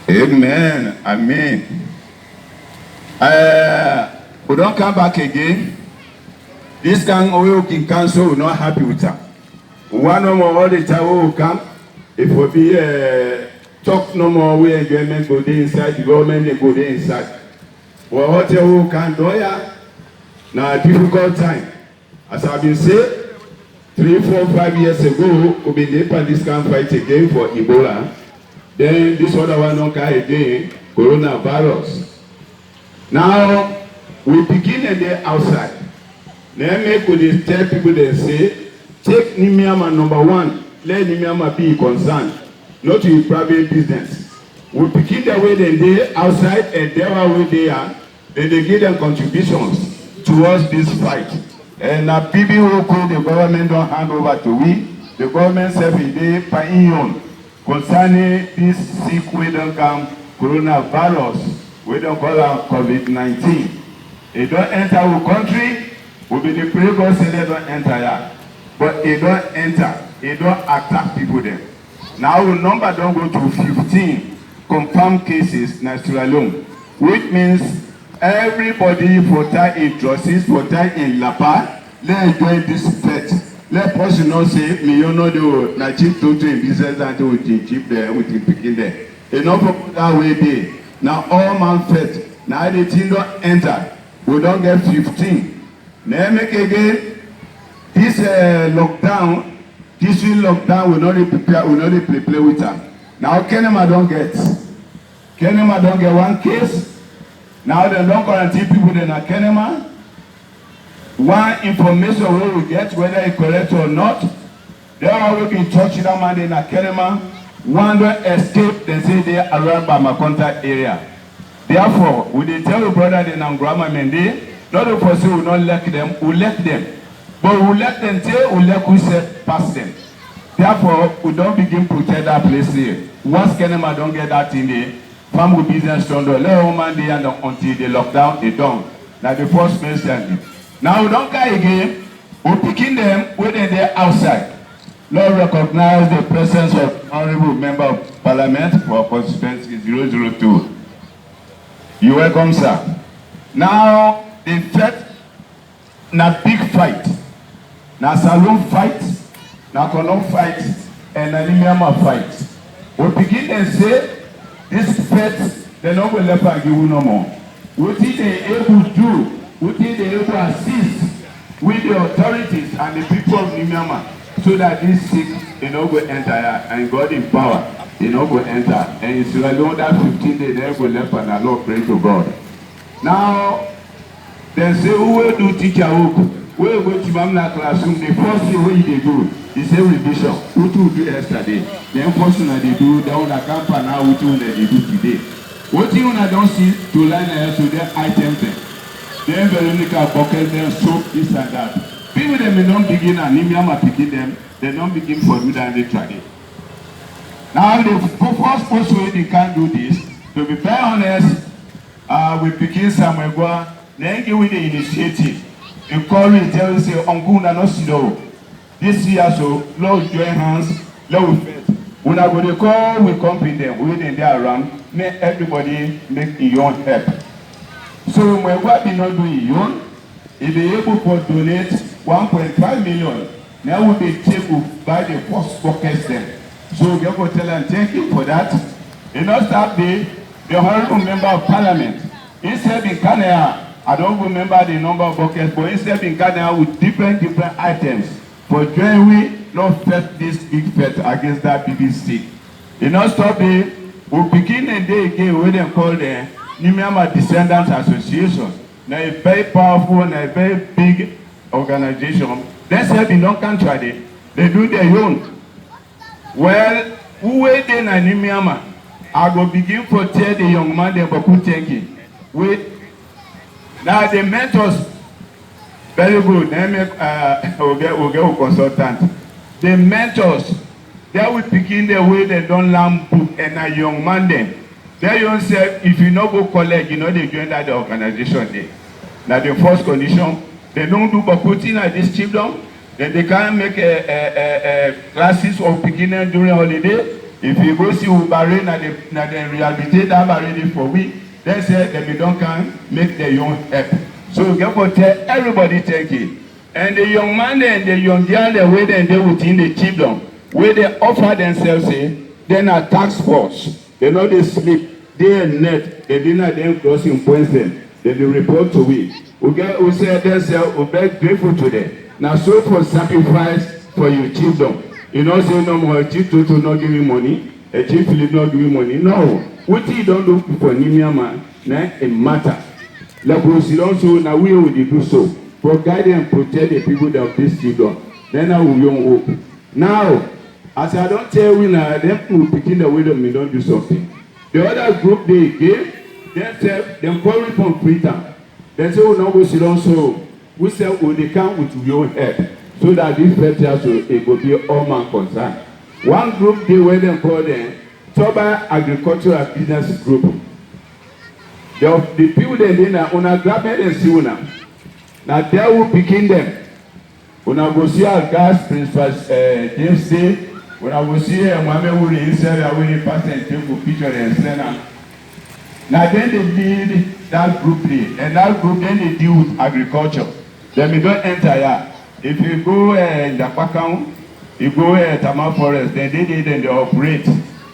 Amen. Amen. We don't come back again. This kind of working council will not happy with her. One of all the time will come. It will be talk no more way enjoyment go there inside, the government they go there inside. Well, what you can do ya? Now a difficult time. As I've been saying, 3, 4, 5 years ago, we been there this kind of fight again for Ebola. Then this other one don't come again, coronavirus. Now we begin and they're outside. Then make we tell people they say, take Nimiama #1, let Nimiama be concerned, not to private business. We begin the way they outside and they are where they are, then they give them contributions towards this fight. And now people who call the government don't hand over to we, the government self is there paying concerning this sick we don't come coronavirus, we don't call it COVID-19. It don't enter our country, we be the prayer God say they don't enter here. But it don't enter, it don't attack people there. Now our number don't go to 15 confirmed cases in Sierra Leone, which means everybody for time in Trusses, for time in Lapa, let enjoy this fete. Let person not say, me you know the na cheap to in business and to cheap there with the picking there. Enough of that way there. Now all man fete. Now the thing don't enter. We don't get 15. Now make again this lockdown. This lockdown will not prepare. Will not play with her. Now Kenema don't get. Kenema don't get one case. Now they don't quarantine people in a Kenema. One information we get, whether it's correct or not, they are already in touch with that man in a Kenema. One don't escape, they say they are around by my contact area. Therefore, we they tell your brother in Grandma Mende, not to pursue, we not let them, we let them. But we let them tell, we let we set past them. Therefore, we don't begin to protect that place here. Once Kenema don't get that in there, family business don't do. Let woman there until they lock down, they don't. Like the first mentioned. Now we don't go again, we picking them when they're outside. Lord recognize the presence of Honorable Member of Parliament for constituency 002. You welcome, sir. Now, the third, na big fight, na saloon fight, na column fight, and na Nimiama fight. We begin and say, this fight, they don't will let her give you no more. What is they able to do? What is they able to assist with the authorities and the people of Nimiama so that this sick, they don't go enter and God in power. They don't go enter. And it's like that 15 days, they go left and the Lord pray to God. Now, they say, who will do teacher work? We will go to Mamla classroom. The first thing what they do is a revision. What do we do yesterday? Then first thing they do, they want to camp and now what do they do today? What you don't see to line here, so they item them. Then Veronica bucket them, soap, this and that. People they may not begin and Nimiama picking them, they don't begin for do that and they try it. Now the first way they can't do this, to be very honest, we begin somewhere go, then give with the initiative. Encourage, tell you say, Uncle no slow. This year so, Lord join hands, Lord faith. When I go to call, we compete them, we in there around, make everybody make your own help. So when what they not doing your own, if they able to donate 1.5 million, now we be able to buy the first buckets them. So we go tell them thank you for that. You know start the honorable member of parliament. Instead in Canada, I don't remember the number of buckets, but instead in Canada with different items. For join we not fed this big fete against that BBC. You know stop the we begin a day again where they call the Nimiama Descendants Association. Now a very powerful and a very big organization. They say in no country they do their own. Well, who wait in Nimiama? I go begin for tell the young man they Baku taking. Wait. Now the mentors very good. They make we'll get a consultant. The mentors they will begin the way they don't learn book and a young man then. They don't say if you no go college, you know they join that the organization there. Now the first condition, they don't do Bakuti at this chiefdom. Then they can't make classes of beginner during holiday. If you go see Ubare, na the rehabilitate that already for we, then say they don't can make their own help. So therefore tell everybody thank you. And the young man and the young girl, the way they within the children, where they offer themselves, then a task force. They know they sleep day and night. They did not then crossing points them. Then they report to we. We say themselves, we be grateful to them. Now so for sacrifice for your children. You know, say no more, Chief Toto not giving money, a Chief Philip not giving money. No. What you don't do for Nimia man, it matter. Like we see also, now we will do so. For guide and protect the people that have this children. Then I will young hope. Now, as I don't tell you now, them will begin the way me don't do something. The other group they gave, they said, they call it from freedom. They say, oh no, we see also, we say, oh, they come with your head. So that this fertilizer it will be all man concerned. One group they were them called them Toba Agricultural Business Group. The people they did now on a grab and see una. Now they will begin them. When I go see our gas principal James Day, when I go see Mame Wuri inside I will pass and take a picture and send them. Now then they did that group and that group then they deal with agriculture. Then we don't enter here. If you go in the Pakang, you go Tama Forest, then they operate.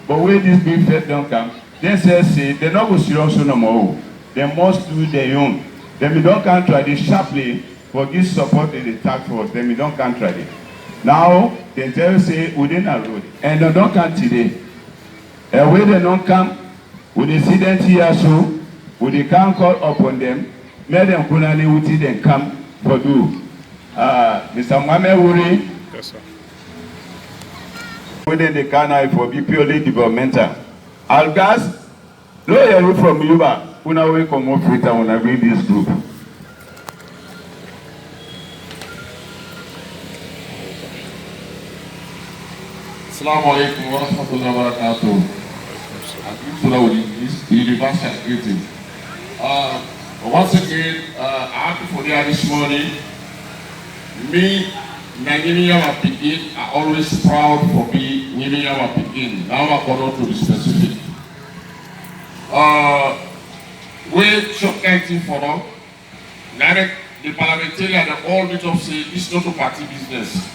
But when this big fed don't come, they say they're not going to also no more. They must do their own. Then we don't try this sharply for this support in the task force. Then we don't try it. Now they tell say within a road, and they don't come today. And when they don't come, with the incident here so, when they can't call upon them, let them kunani uti then come for do. Mr. Mame Wuri, yes, sir. Within the Ghana for be purely developmental. Algas, lawyer from Yuba, una we come up with and una bring this group. Assalamu alaikum wa rahmatullahi wa barakatuh. The universal greeting. Once again, happy for there this morning. Me, Nigerian Pikin, are always proud for me, Nigerian Pikin. Now I'm going to be specific. We shocking for us. The parliamentarian and all meet up say this is not a party business.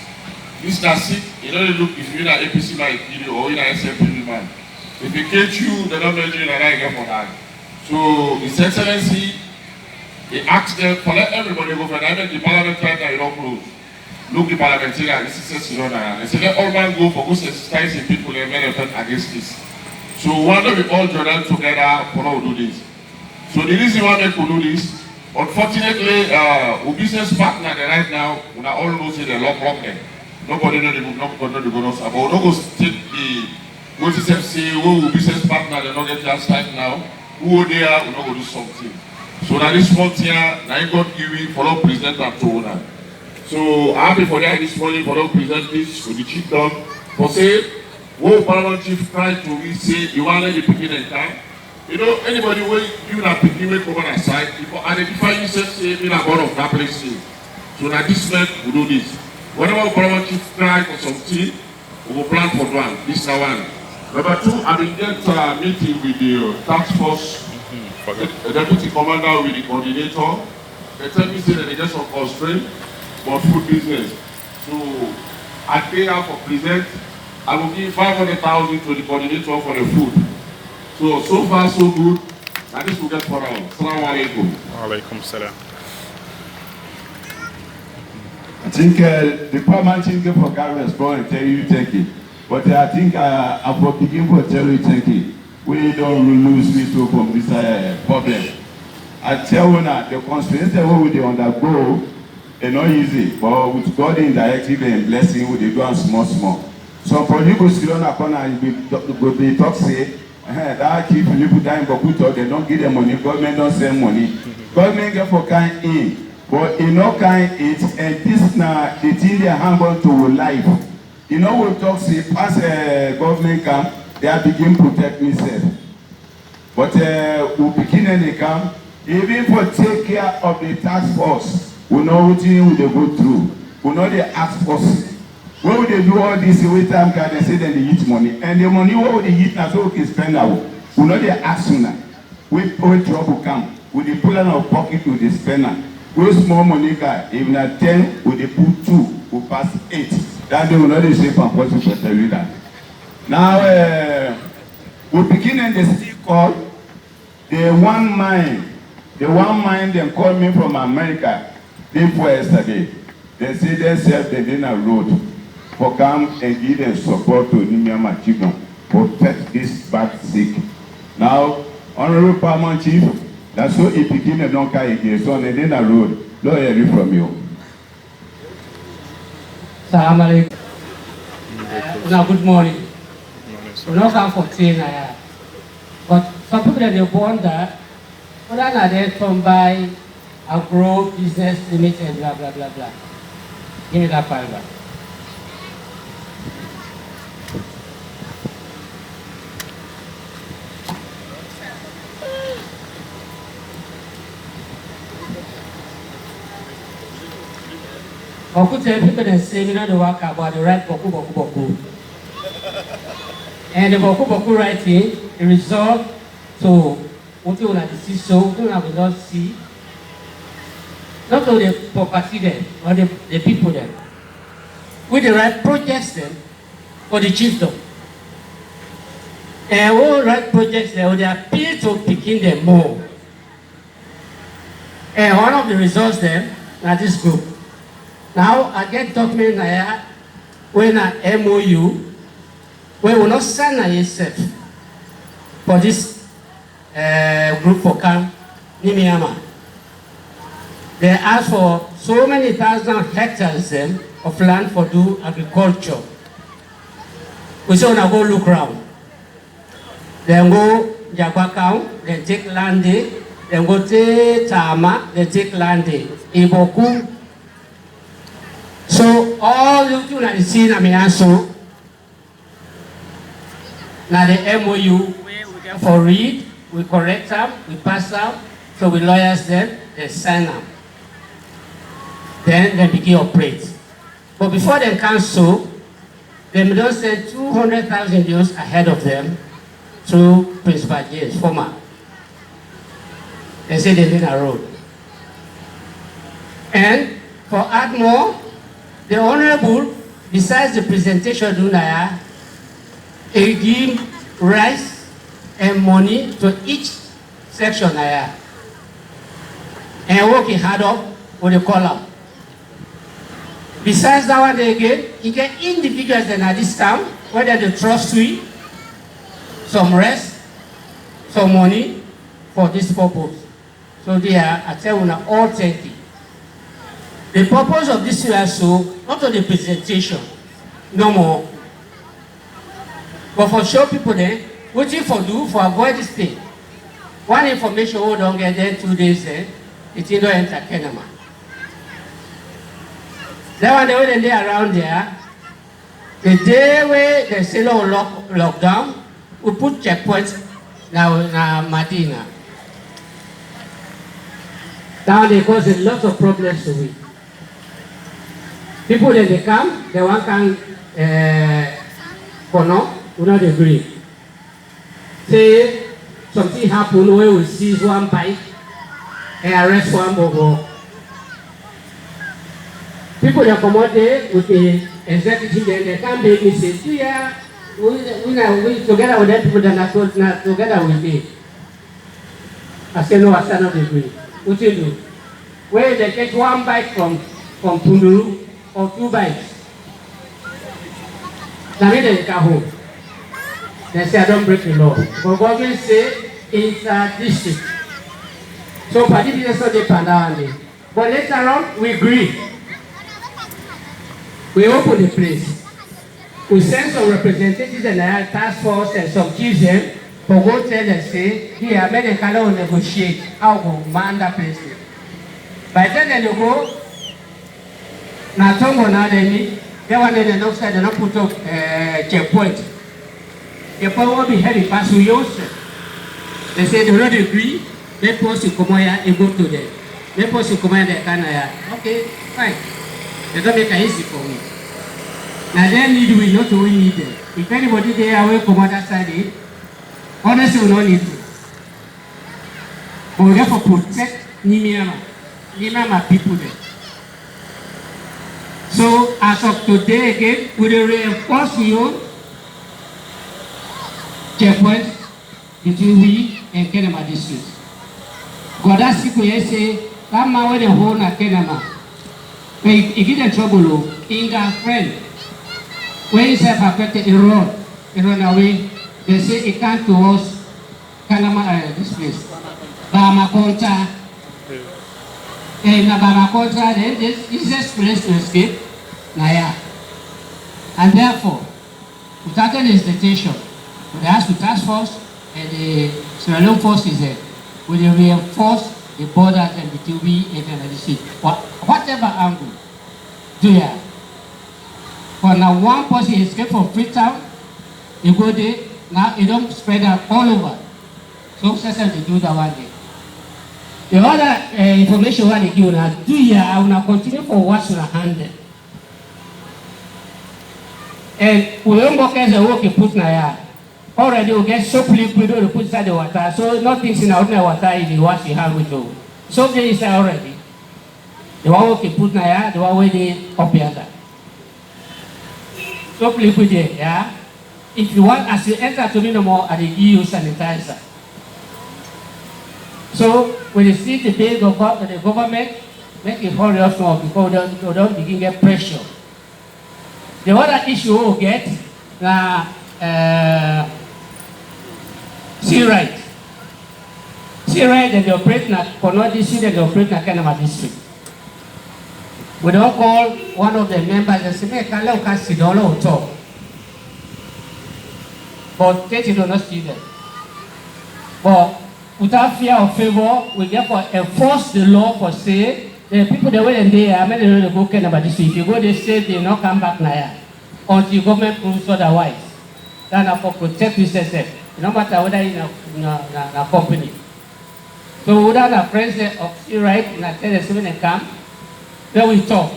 This is it. You know, look if you're an APC like you or you're an SFP man. If they catch you, they don't mention you and I get for that. So, His Excellency, he asked them for let everybody go for that. The parliament right now, you don't close. Look, the parliamentarian, this is you know that. They say let all man go for go sensitize people and benefit against this. So, why don't we all join together for all do this? So, the reason why they could do this, unfortunately, our business partner right now, we all know say they lock them. Nobody know the bonus. But we don't go take the go to say who business partner they don't get their start now. Who they are, we don't go do something. So that this month here, now God give me for all present and to owner. So happy for that this morning for all present this for the chief dog. For say, what Paramount Chief tried to we say you want to pick in time. You know, anybody will you not pick you come on aside, if identify yourself say in a board of that place. So now this month we do this. Whenever Paramount Chief try for something, we will plan for one. This is one. Number two, I will get a meeting with the task force, the deputy commander with the coordinator. They tell me say that they get some constraint for food business. So I pay out for present. I will give 500,000 to the coordinator for the food. So far so good. And this will get for all. Assalamu alaikum. Alaikum salam. I think the Paramount Chief for God respond and tell you thank you. But I think I will begin for tell you thank you. We don't lose this from this problem. I tell you now, the constraints that we will undergo are not easy, but with God in directive and blessing, we do and small. So for you go sit on a corner and be talk say, that keep people dying, but they don't give them money, government don't send money. Government get for kind in, but in no kind it, and this now the thing they hang on to life. You know, we talk say pass government camp, they are begin protect themselves. But we begin and they come, even for take care of the task force, we know what they go through. We know the task force. When would they do all this with time card and say that they eat money? And the money what would they eat now so we can spend now? We know they ask sooner. When trouble come, with the pull out of pocket with the spender. When small money guy, if not 10, with the put 2, we pass 8. That they will not say from possible to tell you that. Now we begin and they still call the one mind. The one mind them called me from America day before yesterday. They say themselves they didn't road for come and give them support to Nimiama Chibon for protect this bad sick. Now, Honorable Paramount Chief, that's so it became a don't carry again, so they didn't road. Don't hear it from you. Salam alaikum. Now, good morning. We don't come for tea, but some people that they wonder, whether are they come by Agro Business Limited, blah, blah, blah, blah. Give me that fiber. Boku tell people that say we know the work about the right boku boku boku. And the boku boku writing the result to what you want to see, so you will not see. Not only the property there, or the people there. With the right projects then for the chiefdom. And all right projects there, they appeal to picking them more. And one of the results then, now this group. Now I get document here when a MOU, we will not sign yourself for this group for Camp Nimiama. They ask for so many thousand hectares then of land for do agriculture. We say wanna go look around. Then go Jagwakau, then take land there, then go to Tama, then take land there. Iboku. So all you do not see na me answer. Now the MOU we get for read, we correct them, we pass them, so we lawyers them, they sign them. Then they begin operate. But before they cancel, they don't send 200,000 euros ahead of them through Principal James, former. They say they need a road. And for add more, the Honorable, besides the presentation Dunaya, he give rice and money to each section here. And working hard up with the column. Besides that one again, he get individuals that are this town, whether the trust suite, some rest, some money for this purpose. So they are, I tell you, all 30. The purpose of this USO, not only the presentation, no more, but for show people there, what you for do for avoid this thing. One information we don't get there 2 days there, it don't enter Kenema. That one they were around there. The day where they say no lockdown, we put checkpoints now in Medina. Now they cause a lot of problems to me. People that they come, they want can we not agree. Say something happen where we seize one bike and arrest one bogo. People that come out there with the executive, they can't make me say, yeah, we together with them people that are not together with me. I say no, I stand not agree. What you do? Where they get one bike from Punduru or 2 bikes. Now they come home. They say I don't break the law. But government say it's a district. So party business so they pandawande. But later on we agree. We open the place. We send some representatives and our task force and some chiefs them for go tell them say here America will negotiate how to man that place. By the time they go, now Tongo now they meet. They want to know they don't put up checkpoint. The power will be heavy pass to yours. They say they don't agree. They post to Komoya and go to them. They post to Komoya they can okay, fine. They don't make it easy for me. Now they need we not only need them. If anybody there will come out that side, honestly will not need it. But we therefore protect Nimiama people there. So as of today again, we will reinforce your checkpoint between we and Kenema district. God that's if we say, that man when they hold na Kenema, if you get trouble, Inga friend, when he self affected, he run away. They say he can't to us, Kenema, this place. Bama Concha, and Bama Concha, this is just place to escape. Naya. And therefore, without any hesitation, we ask the task force and the Sierra Leone forces there, we will reinforce the borders and between we and the sea. Whatever angle, do ya. For now, one person escape from Freetown, you go there, now you don't spread out all over. So, they do that one day. The other information what they give now, do ya, I will continue for what's in the hand. And we don't go as a work you put now. Already we get soap liquid to put inside the water, so nothing's in the ordinary water if you wash your hand with you. Soap there is already. The one work you put now, the one where they up here. Soap liquid there, yeah. If you want, as you enter to me no more, I give you sanitizer. So when you see the big of the government, make it hurry up more because they don't begin to get pressure. The other issue we'll get now, sea right. Sea right that they operate na Kono district and they operate na Kenema district. We don't call one of the members and say, "Make a look at Sidolo talk." But they do not see them. But without fear or favor, we therefore enforce the law for say the people that went there, I mean they go Kenema district. If you go they say they not come back now until government proves otherwise. Then for protect businesses, no matter whether in a company. So without a president of sea right in a 7 and come, then we talk.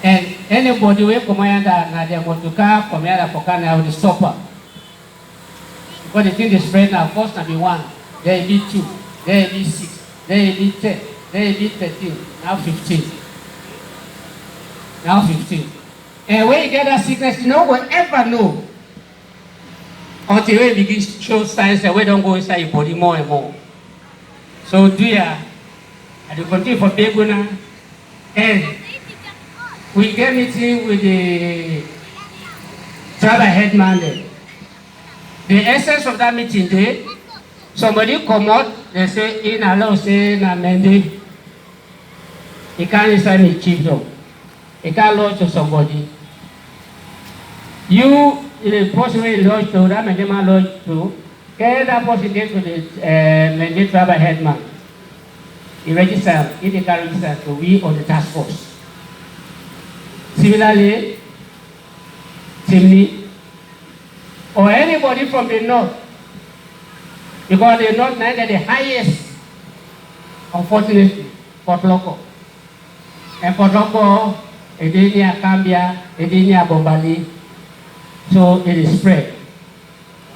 And anybody will come and they want to come from here for Canada will stop her. Because the thing is spread now, first will be 1, then it be 2, then it be 6, then it be 10, then it be 13, now 15. Now 15. And when you get that sickness, no one ever know until we begin to show signs that we don't go inside your body more and more. So do ya, I will continue for Beguna, and we get meeting with the tribal headman there. The essence of that meeting there, somebody come out, they say, in Allah say, na Mende, he can't inside me chiefdom. He can't lodge to somebody. You, in the possible lodge to that Mendema lodge to, get that person get to the Mende tribal headman. He register, he can register to we on the task force. Similarly, Timni, or anybody from the north, because the north now get the highest, unfortunately, Port Loko. And Port Loko, Edenia Cambia, Edenia Bombali, so it is spread.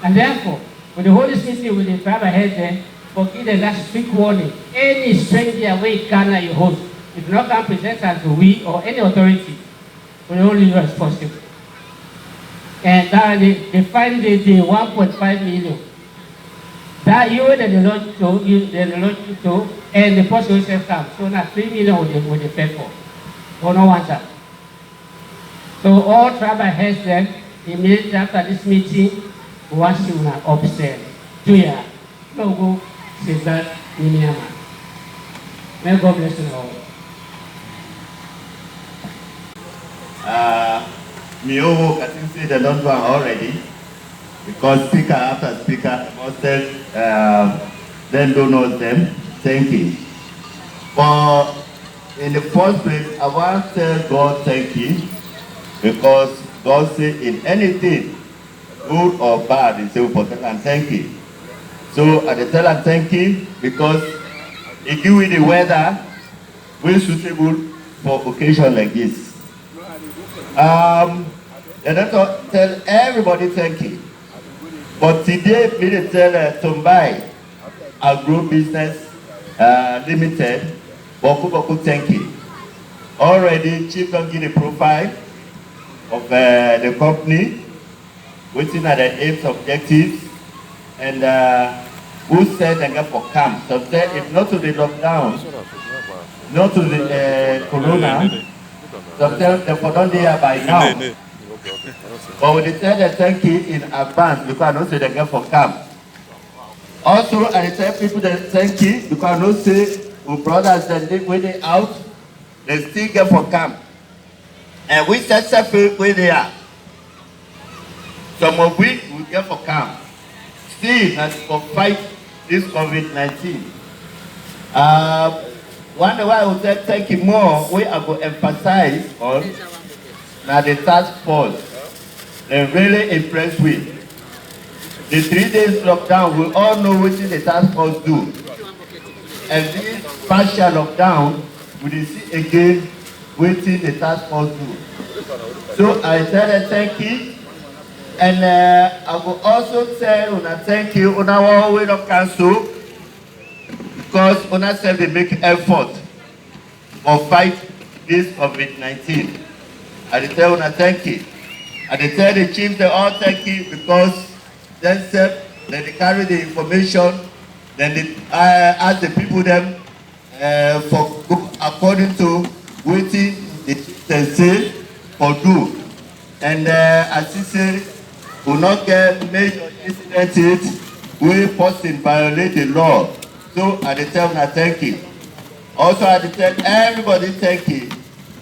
And therefore, with the Holy Spirit with the tribal head there, forgive them that strict warning. Any stranger way Ghana you host, if not can present us to we or any authority, we only responsible. And that they find the 1.5 million. That you that the Lord to, and the person will come. So now 3 million with the pay for. Or no one that. So all tribal heads then, immediately after this meeting, once you are upstairs. 2 years. No go, say that Nimiama. May God bless you all. Miowo can say the Lord one already, because speaker after speaker, most then don't know them. Thank you. But in the first place, I want to tell God thank you, because God said in anything, good or bad, He said protect and thank you. So I tell him thank you because He give me the weather very suitable for occasion like this. And I tell everybody thank you. But today, me to tell Tumbai Agro Business Limited, Boku thank you. Already, Chief can give the profile of the company, waiting at the 8th objectives, and who said and got for camp. So said if not to the lockdown, not to the corona, sometimes they for don't there by now. But we decided thank you in advance because I know say they get for camp. Also, I tell people that thank you because I know say our brothers that when they out, they still get for camp. And we set separate where they are. Some of we will get for camp. Still, as for fight this COVID-19. One way I will say thank you more, we are going to emphasize on now the task force. They're really impressed with. The 3 days lockdown, we all know what the task force do. And this partial lockdown, we will see again what the task force do. So I tell them thank you. And I will also tell Una thank you, Una way of council, because Una said they make effort for fight this COVID-19. I tell Una thank you. I tell the chiefs they all thank you because themselves, they carry the information, then they ask the people them for according to what they say for do. And as you say, will not get major incidents where person violate the law. So I tell Una thank you. Also I tell everybody thank you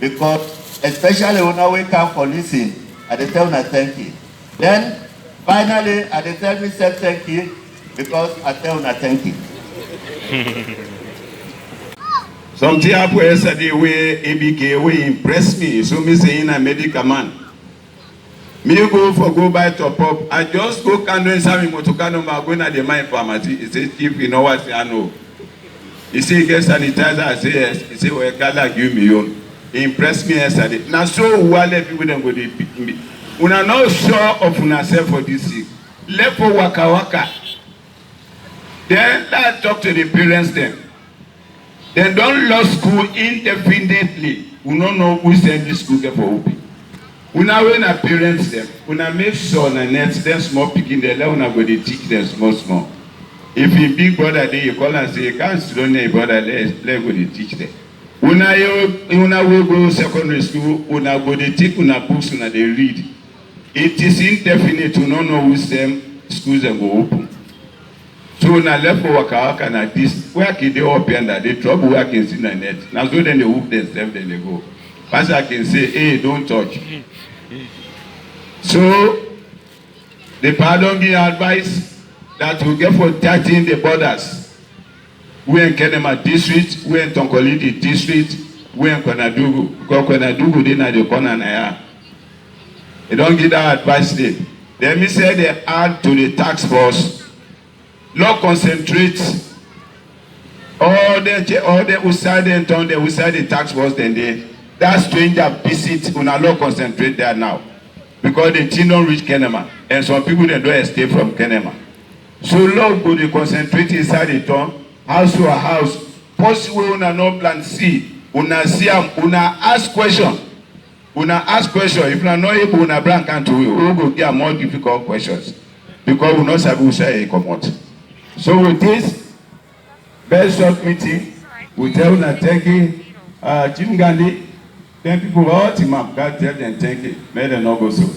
because especially when we come for listen, I tell Una thank you. Then finally I tell myself thank you because I tell Una thank you. Something happened yesterday where ABK we impressed me. So me saying a medical man. Me go buy top up. I just go candle and some motokano going at the mine pharmacy. He said, Chief, you know what I know. He said, get sanitizer. I say yes. He said, well, God give me on. He impressed me yesterday. Now so well people them go to pick me. Una not sure of una self for this thing. Let for waka. Then let's talk to the parents then. They don't lose school indefinitely. We don't know who send this school for open. Una when our parents them, una make sure na net them small picking they let una go to teach them small. If you big brother there, you call and say, you can't still know brother, let go to teach them. Una will go secondary school, una go to take una books, una they read. It is indefinite to not know which them schools them go open. So na left for waka na this, where can they open that they trouble where can see na net. Now so then they hook themselves, then they go. Pastor can say, hey, don't touch. So the pardon give advice that we get for 13 the borders. We in Kenema district, we in Tonkolidi district, we in Konadugu. Because Konadugu they na the corner na ya. They don't give that advice there. Then me say they add to the tax force. Law concentrate all the outside and on the outside the tax force then they that stranger visit una law concentrate there now. Because the thing don't reach Kenema. And some people they don't escape from Kenema. So law go to concentrate inside the town, house to a house. Possible una no plan see. Una see una ask question. Una ask question. If una not able una blank and to we go get more difficult questions. Because we not sabi say come out. So with this very short meeting, we tell una thank you, Jim Gandhi. Then people all team up, God tell them thank you. May they not go so.